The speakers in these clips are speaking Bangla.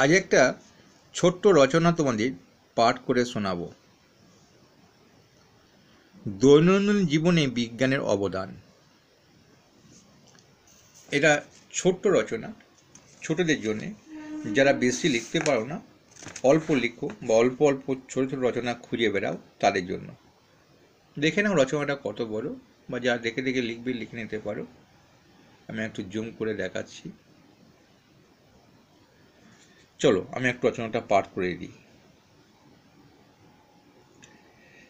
আজ একটা ছোট্ট রচনা তোমাদের পাঠ করে শোনাব। দৈনন্দিন জীবনে বিজ্ঞানের অবদান। এটা ছোট্ট রচনা, ছোটদের জন্য, যারা বেশি লিখতে পারো না, অল্প লিখো বা অল্প অল্প ছোট ছোট রচনা খুঁজে বেড়াও, তাদের জন্য। দেখে নাও রচনাটা কত বড়, বা যা দেখে দেখে লিখবে লিখে নিতে পারো। আমি একটু জুম করে দেখাচ্ছি। চলো আমি একটু রচনাটা পাঠ করে দিই।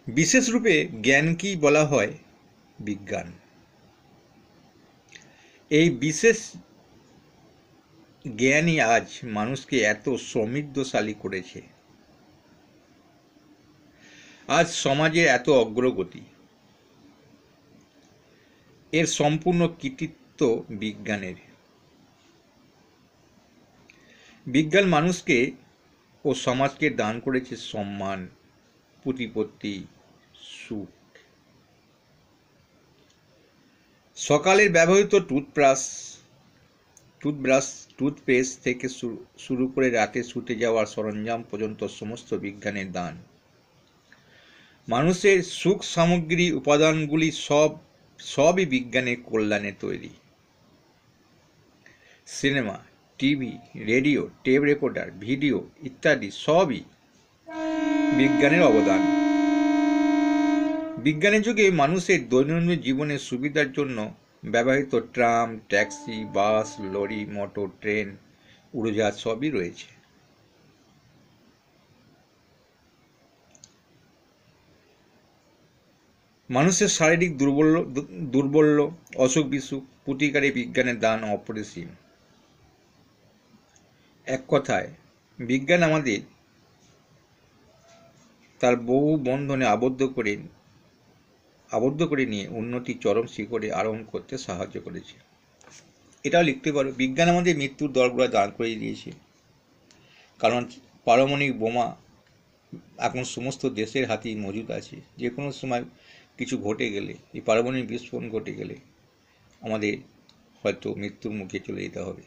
বিশেষ রূপে জ্ঞানকেই বলা হয় বিজ্ঞান। এই বিশেষ জ্ঞানই আজ মানুষকে এত সমৃদ্ধশালী করেছে। আজ সমাজে এত অগ্রগতি, এর সম্পূর্ণ কৃতিত্ব বিজ্ঞানের। বিজ্ঞান মানুষকে ও সমাজকে দান করেছে সম্মান, প্রতিপত্তি, সুখ। সকালের ব্যবহৃত টুথব্রাশ থেকে শুরু করে রাতে শুতে যাওয়ার সরঞ্জাম পর্যন্ত সমস্ত বিজ্ঞানের দান। মানুষের সুখ সামগ্রী উপাদানগুলি সবই বিজ্ঞানের কল্যাণে তৈরি। Cinema, TV, radio, tape recorder, video ইত্যাদি সবই বিজ্ঞানের অবদান। বিজ্ঞানের যুগে মানুষের দৈনন্দিন জীবনের সুবিধার জন্য ব্যবহৃত ট্রাম, ট্যাক্সি, বাস, লরি, মোটর, ট্রেন, উড়োজাহাজ সবই রয়েছে। মানুষের শারীরিক দুর্বল্য, অসুখ বিসুখ প্রতিকারে বিজ্ঞানের দান অপরিসীম। এক কথায় বিজ্ঞান আমাদের তার বহু বন্ধনে আবদ্ধ করে নিয়ে উন্নতি চরম শিখরে আরোহণ করতে সাহায্য করেছে। এটাও লিখতে পারো, বিজ্ঞান আমাদের মৃত্যুর দরগোড়া দাঁড় করিয়ে দিয়েছে। কারণ পারমাণবিক বোমা এখন সমস্ত দেশের হাতেই মজুদ আছে। যে কোনো সময় কিছু ঘটে গেলে, এই পারমাণবিক বিস্ফোরণ ঘটে গেলে আমাদের হয়তো মৃত্যুর মুখে চলে যেতে হবে।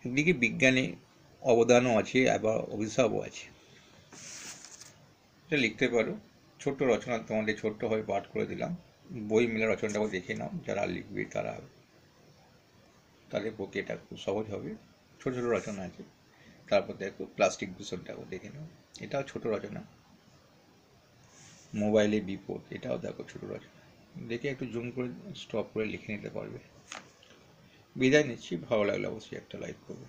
একদিকে বিজ্ঞানে অবদানও আছে, আবার অভিশাপও আছে। এটা লিখতে পারো। ছোট্ট রচনা তোমাদের ছোট্টভাবে পাঠ করে দিলাম। বই মেলা রচনাটাও দেখে নাও, যারা লিখবে তাদের পক্ষে এটা খুব সহজ হবে। ছোট ছোট রচনা আছে। তারপর দেখো প্লাস্টিক দূষণটাও দেখে নাও, এটাও ছোট রচনা। মোবাইলে বিপদ, এটাও দেখো ছোট রচনা। দেখে একটু জুম করে স্টপ করে লিখে নিতে পারবে। বিদায় নিচ্ছি। ভালো লাগলে অবশ্যই একটা লাইক করবে।